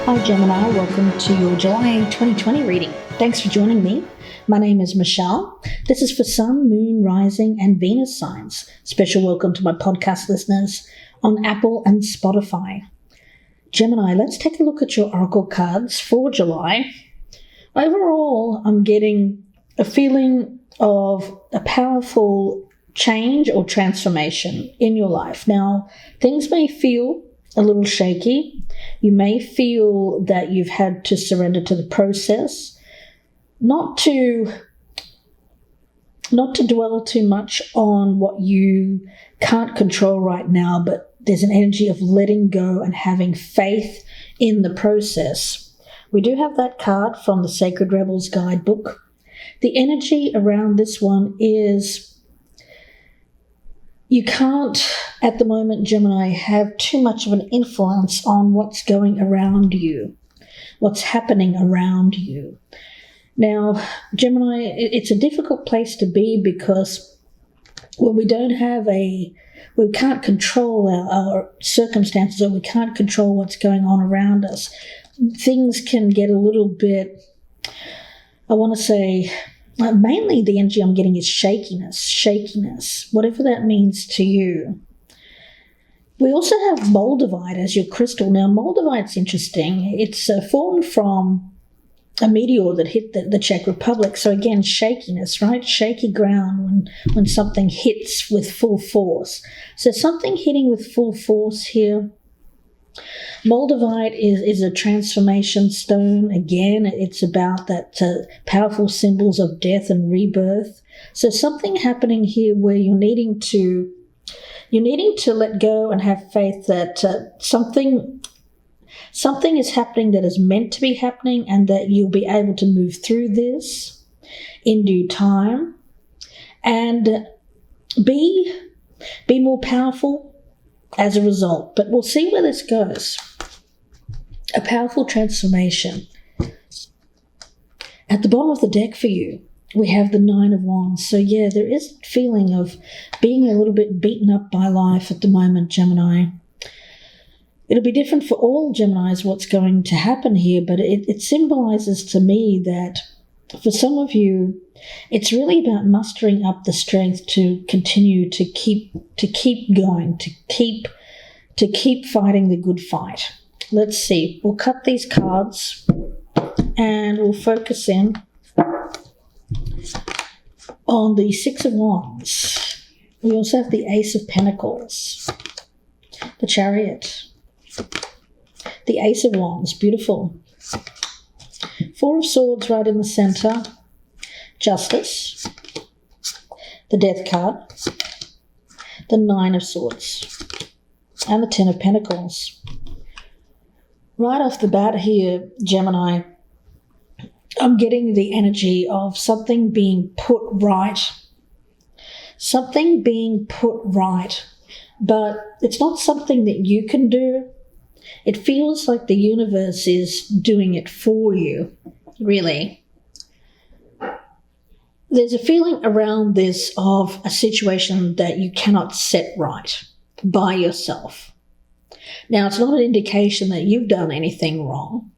Hi Gemini, welcome to your July 2020 reading. Thanks for joining me. My name is Michelle. This is for Sun, Moon, Rising and Venus signs. Special welcome to my podcast listeners on Apple and Spotify. Gemini, let's take a look at your oracle cards for July. Overall, I'm getting a feeling of a powerful change or transformation in your life. Now, things may feel a little shaky. You may feel that you've had to surrender to the process, not to dwell too much on what you can't control right now, but there's an energy of letting go and having faith in the process. We do have that card from the Sacred Rebels guidebook. The energy around this one is you can't, at the moment, Gemini, have too much of an influence on what's going around you, what's happening around you. Now, Gemini, it's a difficult place to be because when we can't control our circumstances, or we can't control what's going on around us, things can get a little bit, I want to say, mainly the energy I'm getting is shakiness, whatever that means to you. We also have Moldavite as your crystal. Now, Moldavite's interesting. It's formed from a meteor that hit the Czech Republic. So again, shakiness, right? Shaky ground when something hits with full force. So something hitting with full force here. Moldavite is a transformation stone. Again, it's about that powerful symbols of death and rebirth. So something happening here where you're needing to let go and have faith that something is happening that is meant to be happening, and that you'll be able to move through this in due time and be more powerful as a result. But we'll see where this goes. A powerful transformation. At the bottom of the deck for you, we have the Nine of Wands. So yeah, there is a feeling of being a little bit beaten up by life at the moment, Gemini. It'll be different for all Geminis what's going to happen here, but it symbolizes to me that for some of you, it's really about mustering up the strength to continue to keep going, to keep fighting the good fight. Let's see. We'll cut these cards and we'll focus in on the Six of Wands. We also have the Ace of Pentacles, the Chariot, the Ace of Wands, beautiful. Four of Swords right in the center, Justice, the Death card, the Nine of Swords, and the Ten of Pentacles. Right off the bat here, Gemini, I'm getting the energy of something being put right. Something being put right, but it's not something that you can do. It feels like the universe is doing it for you, really. There's a feeling around this of a situation that you cannot set right by yourself. Now, it's not an indication that you've done anything wrong,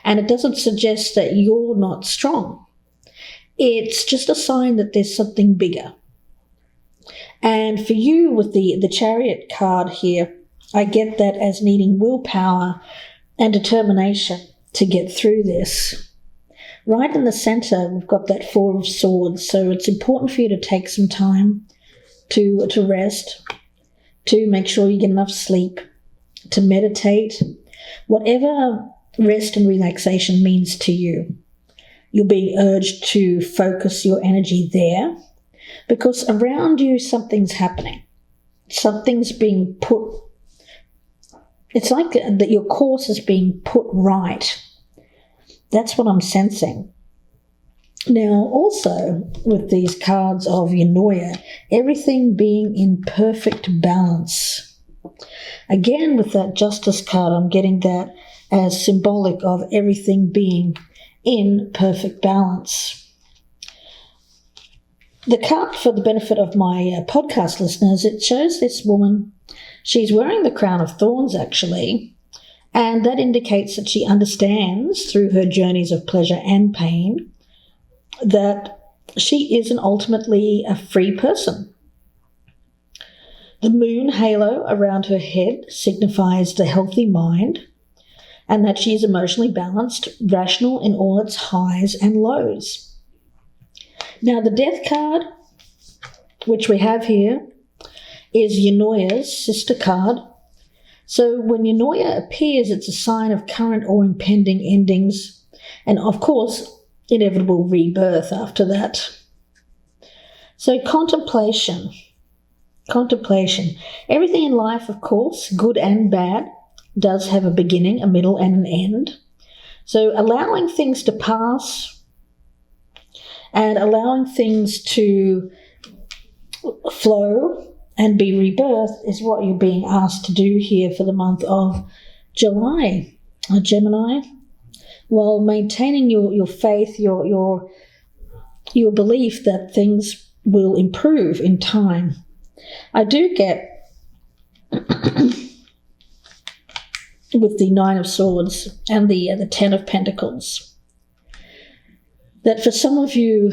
and it doesn't suggest that you're not strong. It's just a sign that there's something bigger. And for you, with the Chariot card here, I get that as needing willpower and determination to get through this. Right in the center, we've got that Four of Swords, so it's important for you to take some time to rest, to make sure you get enough sleep, to meditate, whatever rest and relaxation means to you. You'll be urged to focus your energy there, because around you something's happening. Something's being put. It's like that your course is being put right. That's what I'm sensing. Now, also with these cards of Eunoia, everything being in perfect balance. Again, with that Justice card, I'm getting that as symbolic of everything being in perfect balance. The card, for the benefit of my podcast listeners, it shows this woman. She's wearing the crown of thorns, actually, And that indicates that she understands through her journeys of pleasure and pain that she is ultimately a free person. The moon halo around her head signifies the healthy mind and that she is emotionally balanced, rational in all its highs and lows. Now, the Death card, which we have here, is Eunoia's sister card. So when Eunoia appears, it's a sign of current or impending endings and, of course, inevitable rebirth after that. So contemplation. Everything in life, of course, good and bad, does have a beginning, a middle, and an end. So allowing things to pass and allowing things to flow and be rebirthed is what you're being asked to do here for the month of July, Gemini, while maintaining your faith, your belief that things will improve in time. I do get with the Nine of Swords and the Ten of Pentacles that for some of you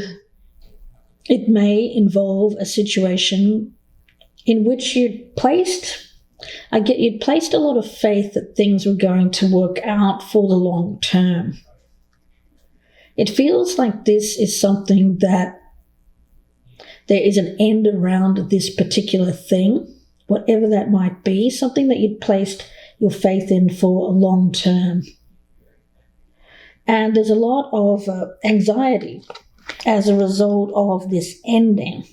it may involve a situation in which you'd placed a lot of faith that things were going to work out for the long term. It feels like this is something that there is an end around this particular thing, whatever that might be, something that you'd placed your faith in for a long term. And there's a lot of anxiety as a result of this ending.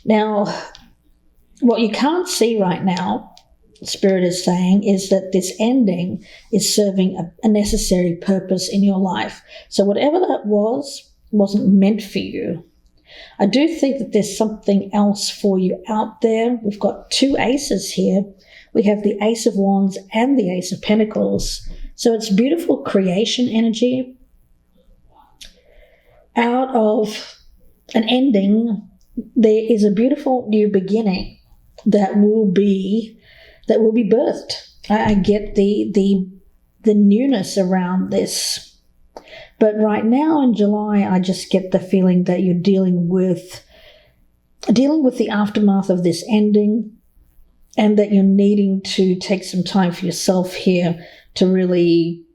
Now, what you can't see right now, Spirit is saying, is that this ending is serving a necessary purpose in your life. So whatever that wasn't meant for you. I do think that there's something else for you out there. We've got two aces here. We have the Ace of Wands and the Ace of Pentacles. So it's beautiful creation energy. Out of an ending, there is a beautiful new beginning that will be birthed. I get the newness around this. But right now in July, I just get the feeling that you're dealing with the aftermath of this ending, and that you're needing to take some time for yourself here to really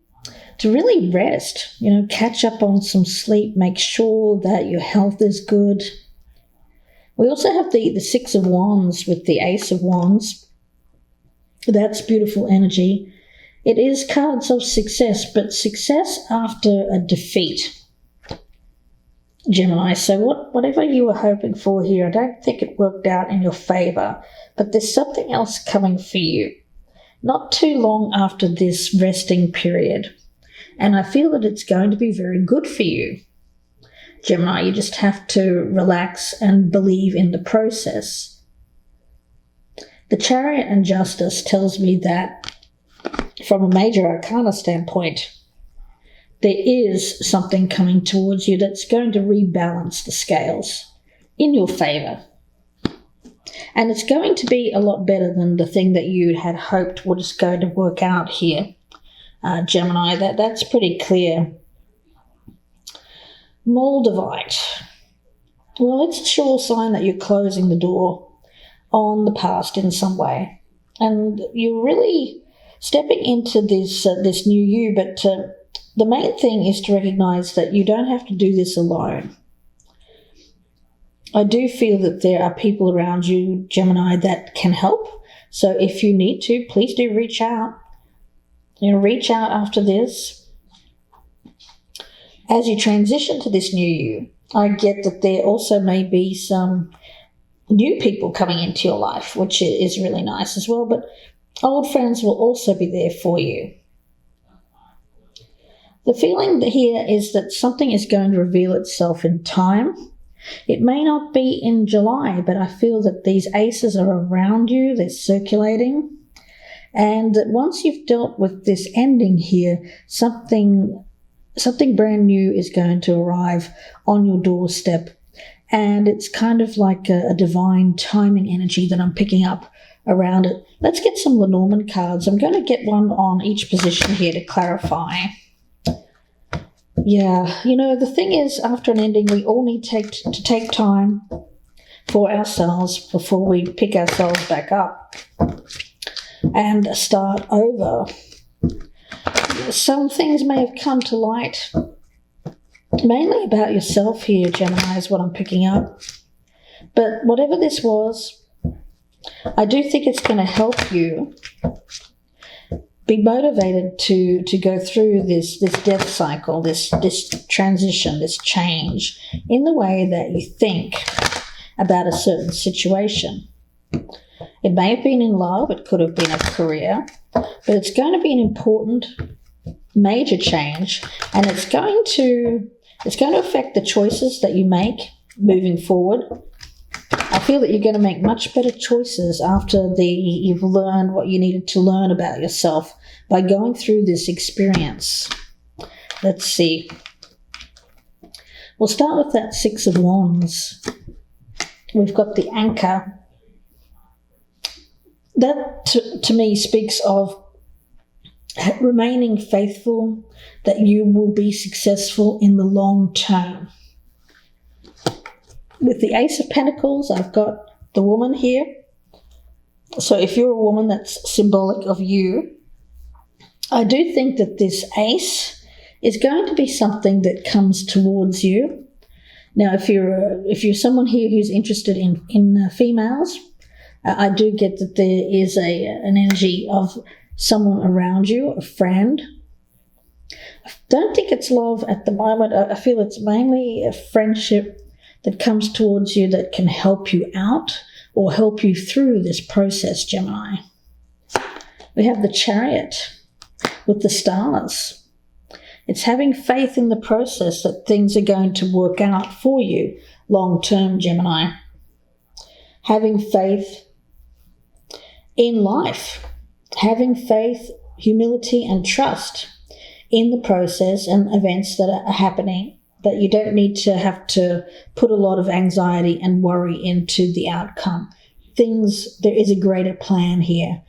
rest, catch up on some sleep, make sure that your health is good. We also have the Six of Wands with the Ace of Wands. That's beautiful energy. It is cards of success, but success after a defeat, Gemini. So whatever you were hoping for here, I don't think it worked out in your favor, but there's something else coming for you not too long after this resting period. And I feel that it's going to be very good for you, Gemini. You just have to relax and believe in the process. The Chariot and Justice tells me that from a major arcana standpoint, there is something coming towards you that's going to rebalance the scales in your favor. And it's going to be a lot better than the thing that you had hoped was going to work out here, Gemini. That's pretty clear. Moldavite. Well, it's a sure sign that you're closing the door on the past in some way. And you're really stepping into this new you, but the main thing is to recognize that you don't have to do this alone. I do feel that there are people around you, Gemini, that can help. So if you need to, please do reach out. Reach out after this. As you transition to this new you, I get that there also may be some new people coming into your life, which is really nice as well, but old friends will also be there for you. The feeling here is that something is going to reveal itself in time. It may not be in July, but I feel that these aces are around you, they're circulating, and that once you've dealt with this ending here, something brand new is going to arrive on your doorstep. And it's kind of like a divine timing energy that I'm picking up around it. Let's get some Lenormand cards. I'm going to get one on each position here to clarify. Yeah, the thing is, after an ending, we all need to take time for ourselves before we pick ourselves back up and start over. Some things may have come to light, mainly about yourself here, Gemini, is what I'm picking up. But whatever this was, I do think it's going to help you be motivated to go through this death cycle, this transition, this change in the way that you think about a certain situation. It may have been in love, it could have been a career, but it's going to be an important major change, and it's going to affect the choices that you make moving forward. I feel that you're going to make much better choices after you've learned what you needed to learn about yourself by going through this experience. Let's see. We'll start with that Six of Wands. We've got the anchor. That, to me, speaks of remaining faithful, that you will be successful in the long term. With the Ace of Pentacles, I've got the woman here. So if you're a woman, that's symbolic of you. I do think that this ace is going to be something that comes towards you. Now, if you're someone here who's interested in females, I do get that there is an energy of someone around you, a friend. I don't think it's love at the moment. I feel it's mainly a friendship that comes towards you that can help you out or help you through this process, Gemini. We have the Chariot with the stars. It's having faith in the process that things are going to work out for you long term, Gemini. Having faith in life. Having faith, humility, and trust in the process and events that are happening, that you don't need to have to put a lot of anxiety and worry into the outcome. There is a greater plan here.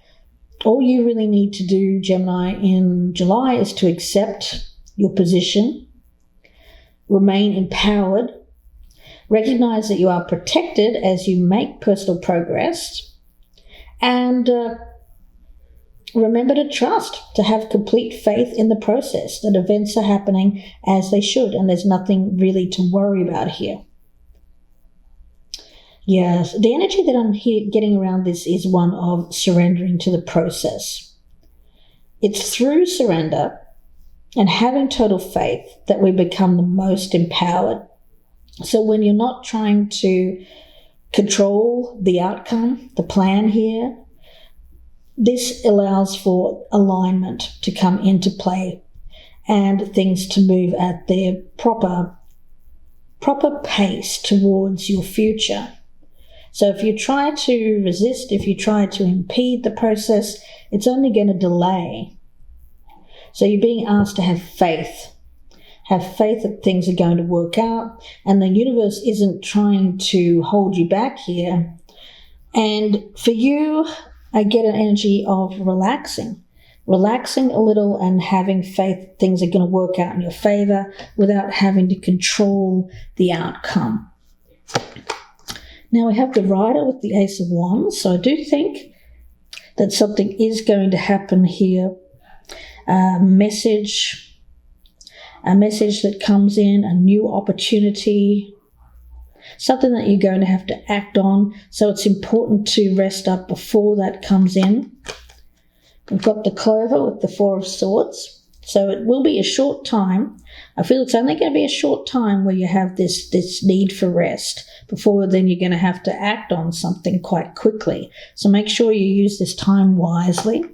All you really need to do, Gemini, in July is to accept your position, remain empowered, recognize that you are protected as you make personal progress, and remember to trust, to have complete faith in the process, that events are happening as they should, and there's nothing really to worry about here. Yes, the energy that I'm here getting around this is one of surrendering to the process. It's through surrender and having total faith that we become the most empowered. So when you're not trying to control the outcome, the plan here, this allows for alignment to come into play and things to move at their proper pace towards your future. So if you try to resist, if you try to impede the process, it's only going to delay. So you're being asked to have faith. Have faith that things are going to work out, and the universe isn't trying to hold you back here. And for you, I get an energy of relaxing a little and having faith things are going to work out in your favor without having to control the outcome. Now we have the Rider with the Ace of Wands. So I do think that something is going to happen here. A message that comes in, a new opportunity, something that you're going to have to act on. So it's important to rest up before that comes in. We've got the Clover with the Four of Swords. So it will be a short time. I feel it's only going to be a short time where you have this need for rest. Before then you're going to have to act on something quite quickly. So make sure you use this time wisely.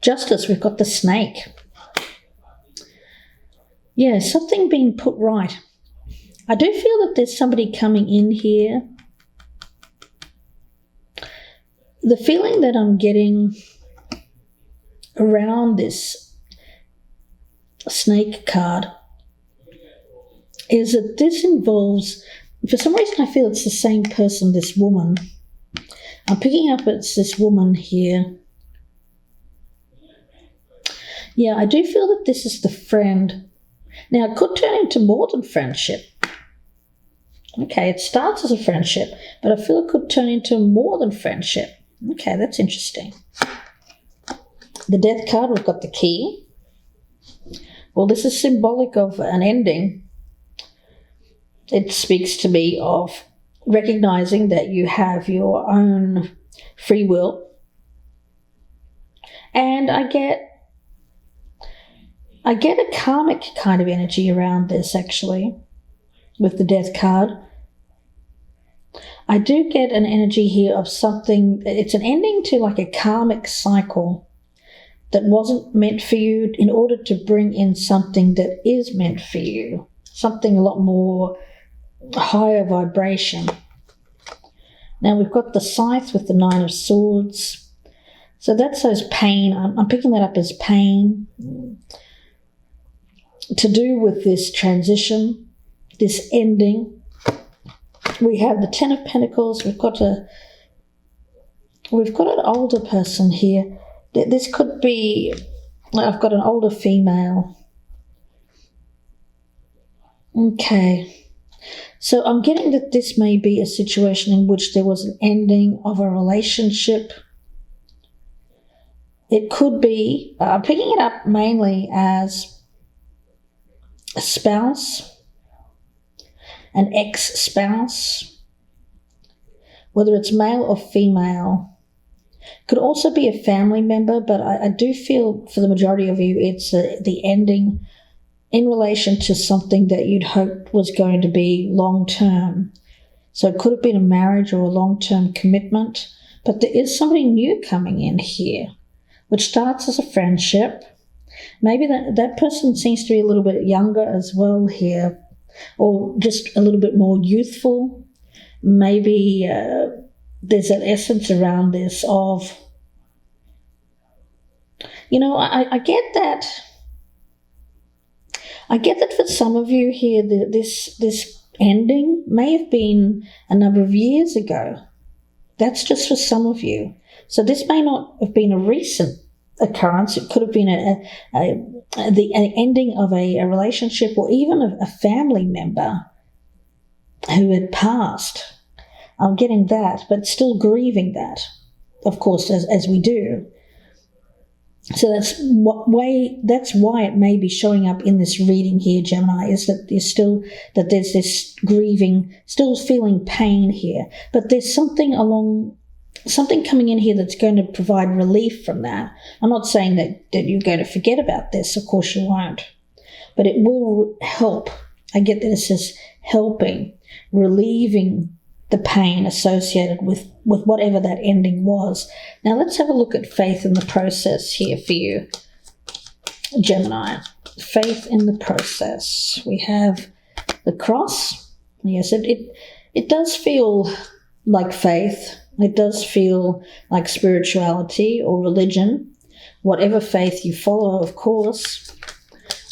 Justice, we've got the Snake. Yeah, something being put right. I do feel that there's somebody coming in here. The feeling that I'm getting around this Snake card is that this involves, for some reason I feel it's the same person, this woman. I'm picking up it's this woman here. Yeah, I do feel that this is the friend. Now, it could turn into more than friendship. Okay, it starts as a friendship, but I feel it could turn into more than friendship. Okay, that's interesting. The Death card, we've got the key. Well, this is symbolic of an ending. It speaks to me of recognizing that you have your own free will. And I get a karmic kind of energy around this, actually, with the Death card. I do get an energy here of something, it's an ending to like a karmic cycle that wasn't meant for you in order to bring in something that is meant for you, something a lot more higher vibration. Now we've got the Scythe with the Nine of Swords. So that's those pain. I'm picking that up as pain to do with this transition, this ending. We have the Ten of Pentacles. We've got an older person here. This could be, I've got an older female. Okay. So I'm getting that this may be a situation in which there was an ending of a relationship. It could be, I'm picking it up mainly as a spouse, an ex-spouse, whether it's male or female. Could also be a family member, but I do feel for the majority of you it's the ending in relation to something that you'd hoped was going to be long-term. So it could have been a marriage or a long-term commitment, but there is somebody new coming in here, which starts as a friendship. Maybe that person seems to be a little bit younger as well here, or just a little bit more youthful. Maybe there's an essence around this of, I get that. I get that for some of you here, this ending may have been a number of years ago. That's just for some of you. So this may not have been a recent occurrence. It could have been the ending of a relationship, or even a family member who had passed. I'm getting that, but still grieving that, of course, as we do. So that's why it may be showing up in this reading here, Gemini, is that there's this grieving, still feeling pain here. But there's something coming in here that's going to provide relief from that. I'm not saying that you're going to forget about this, of course you won't. But it will help. I get that this is helping, relieving the pain associated with whatever that ending was. Now let's have a look at faith in the process here for you, Gemini. Faith in the process. We have the cross. Yes, it does feel like faith. It does feel like spirituality or religion, whatever faith you follow, of course.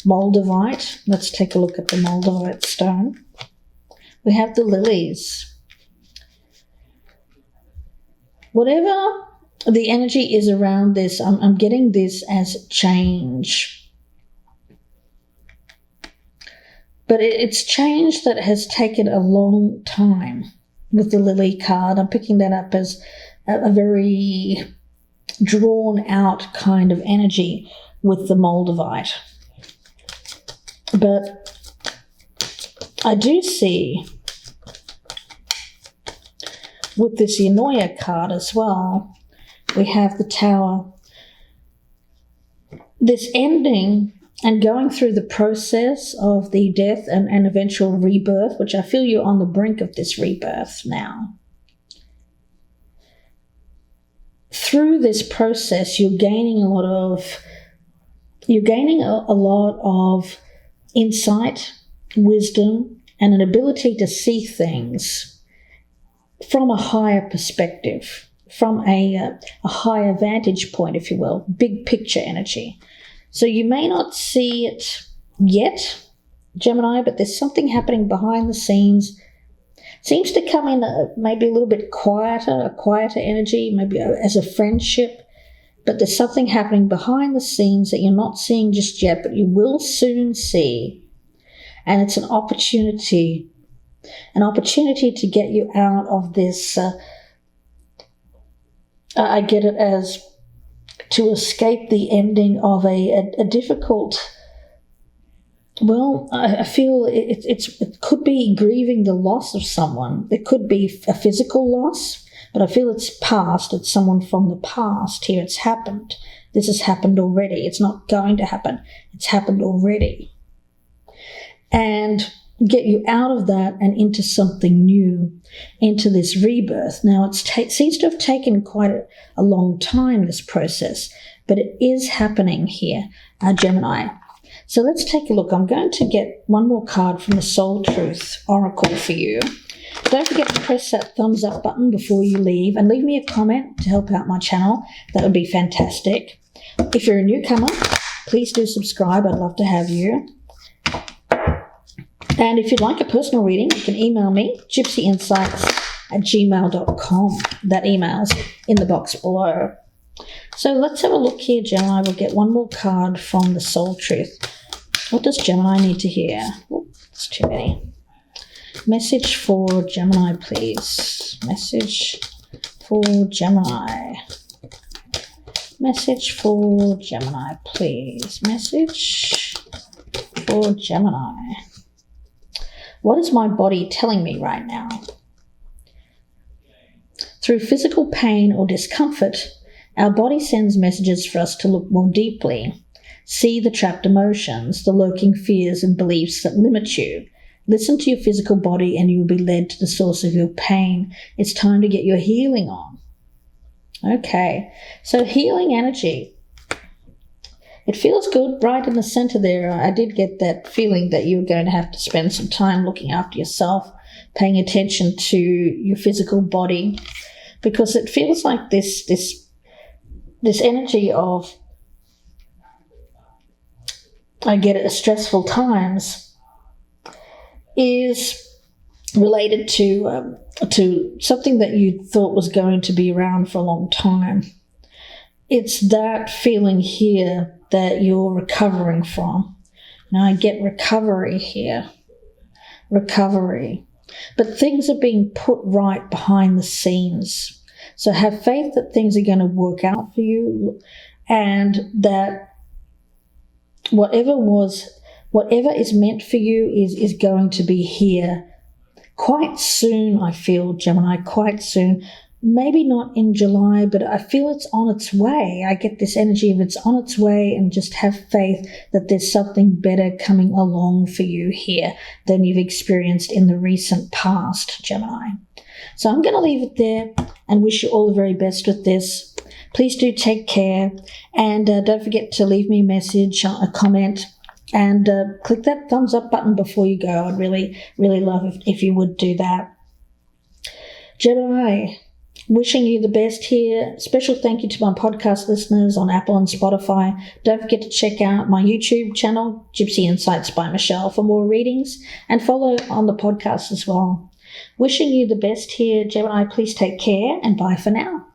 Moldavite. Let's take a look at the Moldavite stone. We have the lilies. Whatever the energy is around this, I'm getting this as change. But it's change that has taken a long time with the lily card. I'm picking that up as a very drawn out kind of energy with the Moldavite. But I do see with this Eunoia card as well, we have the Tower. This ending and going through the process of the death and eventual rebirth, which I feel you're on the brink of this rebirth now. Through this process, you're gaining a lot of insight, wisdom, and an ability to see things from a higher perspective, from a higher vantage point, if you will, big picture energy. So you may not see it yet, Gemini, but there's something happening behind the scenes Seems to come in maybe a little bit quieter, a quieter energy, maybe as a friendship. But there's something happening behind the scenes that you're not seeing just yet, but you will soon see. And it's an opportunity to get you out of this. I get it as to escape the ending of a difficult. Well, I feel it could be grieving the loss of someone. It could be a physical loss, but I feel it's past. It's someone from the past. Here it's happened. This has happened already. It's not going to happen. It's happened already. And get you out of that and into something new, into this rebirth. Now, it seems to have taken quite a long time, this process, but it is happening here, Gemini. So let's take a look. I'm going to get one more card from the Soul Truth Oracle for you. Don't forget to press that thumbs up button before you leave and leave me a comment to help out my channel. That would be fantastic. If you're a newcomer, please do subscribe. I'd love to have you. And if you'd like a personal reading, you can email me, gypsyinsights@gmail.com. That email's in the box below. So let's have a look here, Gemini. We'll get one more card from the Soul Truth. What does Gemini need to hear? Oh, it's too many. Message for Gemini, please. Message for Gemini. Message for Gemini, please. Message for Gemini. What is my body telling me right now? Through physical pain or discomfort, our body sends messages for us to look more deeply, see the trapped emotions, the lurking fears and beliefs that limit you. Listen to your physical body and you will be led to the source of your pain. It's time to get your healing on. Okay, so healing energy. It feels good right in the center there. I did get that feeling that you're going to have to spend some time looking after yourself, paying attention to your physical body, because it feels like this energy of, I get it, stressful times is related to something that you thought was going to be around for a long time. It's that feeling here that you're recovering from. Now I get recovery here. Recovery. But things are being put right behind the scenes. So have faith that things are going to work out for you, and that whatever is meant for you is going to be here quite soon, I feel, Gemini, quite soon. Maybe not in July, but I feel it's on its way. I get this energy of it's on its way, and just have faith that there's something better coming along for you here than you've experienced in the recent past, Gemini. So I'm going to leave it there and wish you all the very best with this. Please do take care, and don't forget to leave me a message, a comment, and click that thumbs up button before you go. I'd really, really love if you would do that. Gemini, wishing you the best here. Special thank you to my podcast listeners on Apple and Spotify. Don't forget to check out my YouTube channel, Gypsy Insights by Michelle, for more readings, and follow on the podcast as well. Wishing you the best here, Gemini. Please take care, and bye for now.